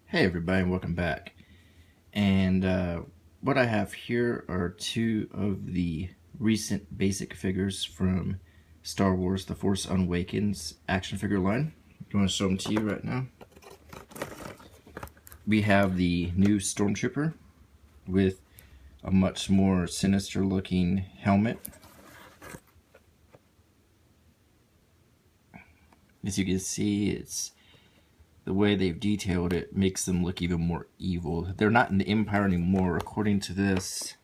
Hey everybody, and welcome back. And what I have here are two of the recent basic figures from Star Wars The Force Awakens action figure line. I'm going to show them to you right now. We have the new Stormtrooper with a much more sinister looking helmet. As you can see, it's the way they've detailed it makes them look even more evil. They're not in the Empire anymore, according to this.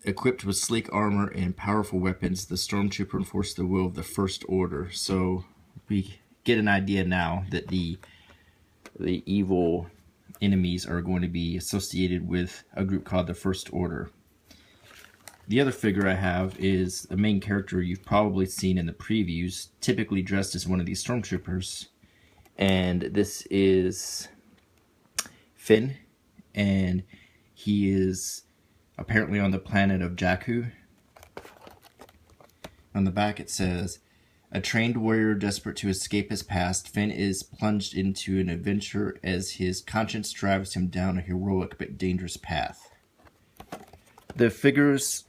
Equipped with sleek armor and powerful weapons, the Stormtrooper enforced the will of the First Order. So we get an idea now that the evil enemies are going to be associated with a group called the First Order. The other figure I have is the main character you've probably seen in the previews, typically dressed as one of these Stormtroopers. And this is Finn, and he is apparently on the planet of Jakku. On the back it says, a trained warrior desperate to escape his past, Finn is plunged into an adventure as his conscience drives him down a heroic but dangerous path. The figures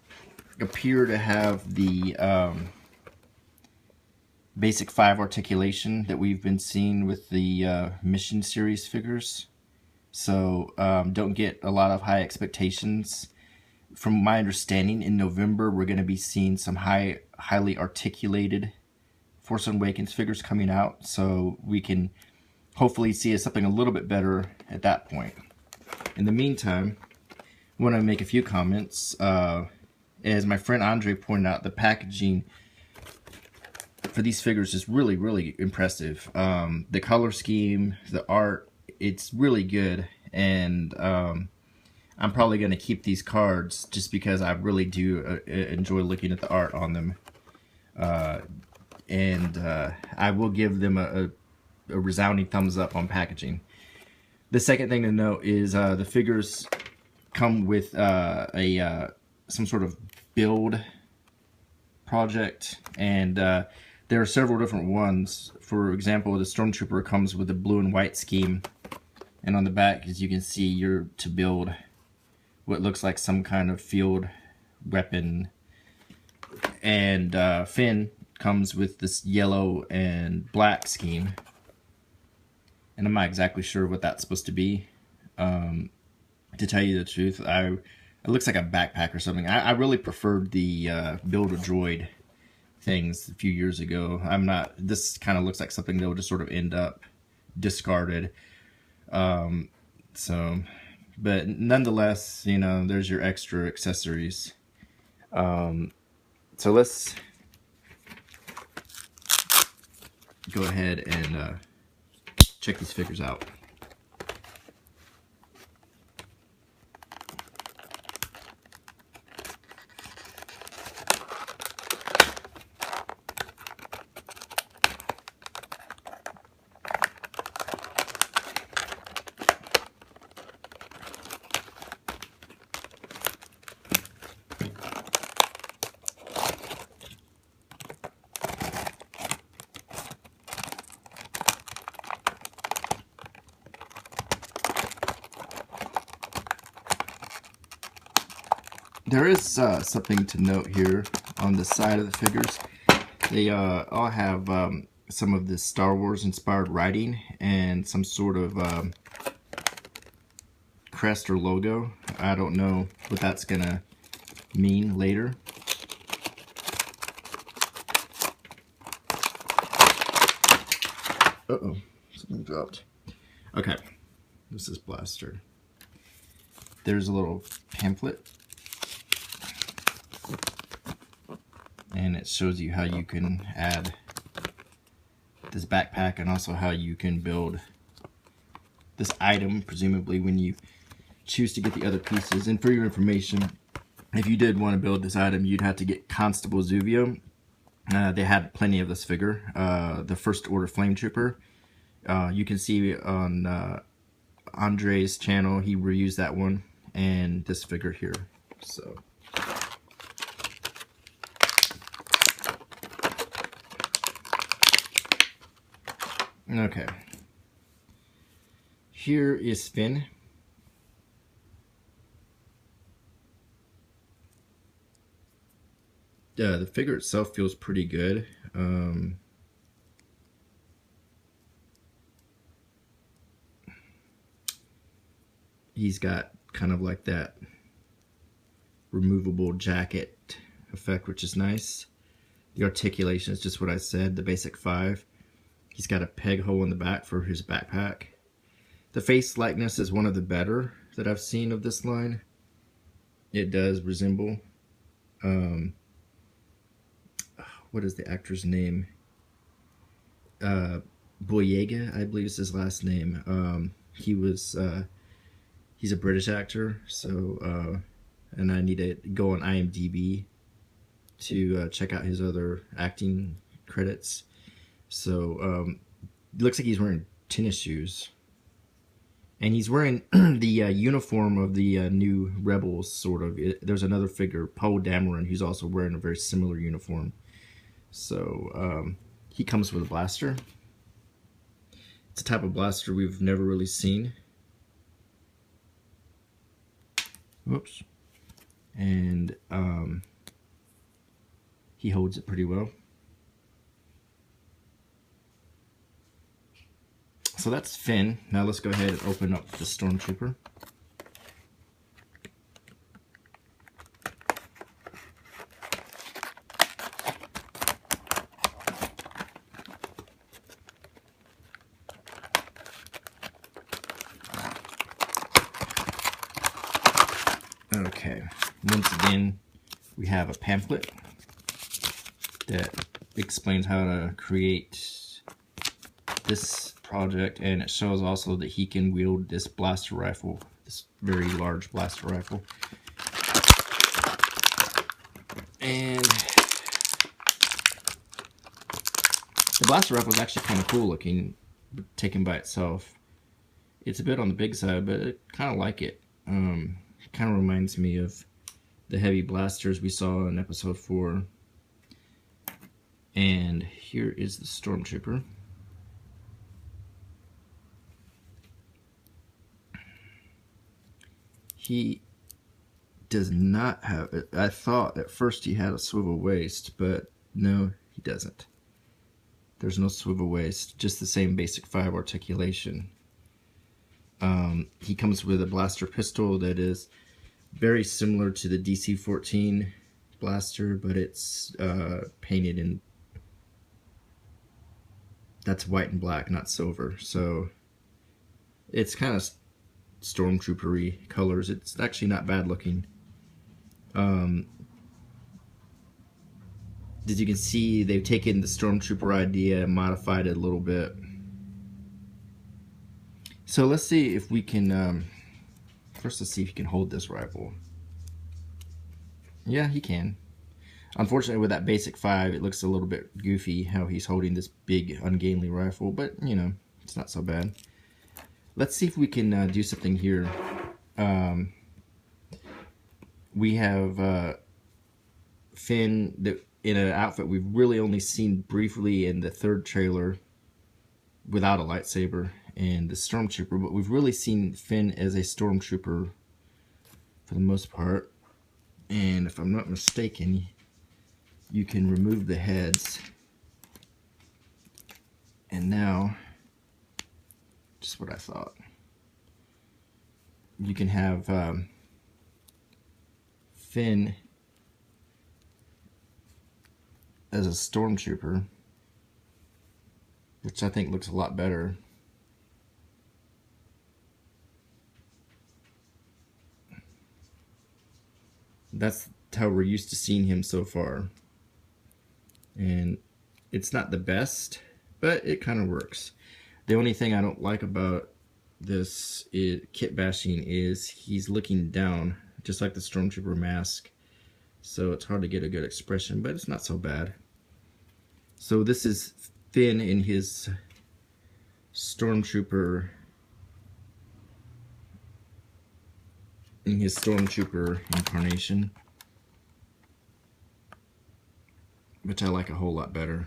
appear to have the basic 5 articulation that we've been seeing with the mission series figures. So don't get a lot of high expectations. From my understanding, in November we're going to be seeing some highly articulated Force Awakens figures coming out, so we can hopefully see something a little bit better at that point. In the meantime, I want to make a few comments. As my friend Andre pointed out, the packaging for these figures is really impressive. The color scheme, the art, it's really good, and I'm probably going to keep these cards just because I really do enjoy looking at the art on them. I will give them a resounding thumbs up on packaging. The second thing to note is the figures come with some sort of build project, and there are several different ones. For example, the Stormtrooper comes with a blue and white scheme, and on the back, as you can see, you're to build what looks like some kind of field weapon. And Finn comes with this yellow and black scheme, and I'm not exactly sure what that's supposed to be. To tell you the truth, it looks like a backpack or something. I really preferred the Build-A-Droid things a few years ago. This kind of looks like something that will just sort of end up discarded. But nonetheless, you know, there's your extra accessories. So let's go ahead and check these figures out. There is something to note here on the side of the figures. They all have some of this Star Wars inspired writing and some sort of crest or logo. I don't know what that's gonna mean later. Uh-oh, something dropped. Okay, this is Blaster. There's a little pamphlet, and it shows you how you can add this backpack and also how you can build this item, presumably when you choose to get the other pieces. And for your information, if you did want to build this item, you'd have to get Constable Zuvio. They had plenty of this figure, the First Order Flame Trooper. You can see on Andre's channel, he reused that one, and this figure here. So okay, here is Finn. The figure itself feels pretty good. He's got kind of like that removable jacket effect, which is nice. The articulation is just what I said, the basic 5. He's got a peg hole in the back for his backpack. The face likeness is one of the better that I've seen of this line. It does resemble, what is the actor's name? Boyega, I believe is his last name. He's a British actor, so, and I need to go on IMDb to check out his other acting credits. So, it looks like he's wearing tennis shoes. And he's wearing the uniform of the new Rebels, sort of. There's another figure, Poe Dameron, who's also wearing a very similar uniform. So, he comes with a blaster. It's a type of blaster we've never really seen. Whoops. And he holds it pretty well. So that's Finn. Now let's go ahead and open up the Stormtrooper. Okay, once again, we have a pamphlet that explains how to create this project, and it shows also that he can wield this blaster rifle, this very large blaster rifle. And the blaster rifle is actually kind of cool looking, taken by itself. It's a bit on the big side, but I kind of like it. It kind of reminds me of the heavy blasters we saw in episode 4. And here is the Stormtrooper. He does not have it. I thought at first he had a swivel waist, but no, he doesn't. There's no swivel waist, just the same basic 5 articulation. He comes with a blaster pistol that is very similar to the DC-14 blaster, but it's painted in, that's white and black, not silver. So it's kind of Stormtrooper-y colors. It's actually not bad looking. As you can see, they've taken the Stormtrooper idea and modified it a little bit. So let's see if we can, first let's see if he can hold this rifle. Yeah, he can. Unfortunately, with that basic 5, it looks a little bit goofy how he's holding this big, ungainly rifle, but, you know, it's not so bad. Let's see if we can do something here. We have Finn in an outfit we've really only seen briefly in the 3rd trailer without a lightsaber, and the Stormtrooper, but we've really seen Finn as a Stormtrooper for the most part. And if I'm not mistaken, you can remove the heads. And now, just what I thought, you can have Finn as a Stormtrooper, which I think looks a lot better. That's how we're used to seeing him so far. And it's not the best, but it kind of works. The only thing I don't like about this kit bashing is he's looking down, just like the Stormtrooper mask. So it's hard to get a good expression, but it's not so bad. So this is Finn in his Stormtrooper incarnation, which I like a whole lot better.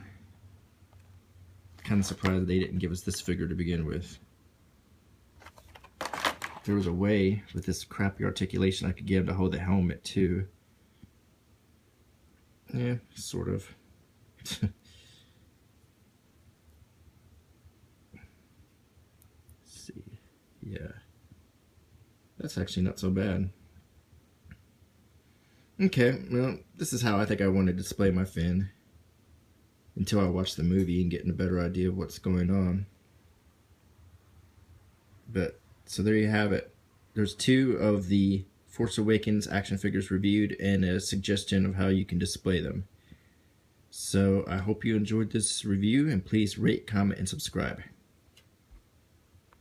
Kind of surprised they didn't give us this figure to begin with. there was a way with this crappy articulation I could get him to hold the helmet too. Yeah, sort of. See, yeah, that's actually not so bad. Okay, well, this is how I think I want to display my fin until I watch the movie and get a better idea of what's going on. But, so there you have it. There's 2 of the Force Awakens action figures reviewed and a suggestion of how you can display them. So I hope you enjoyed this review, and please rate, comment, and subscribe.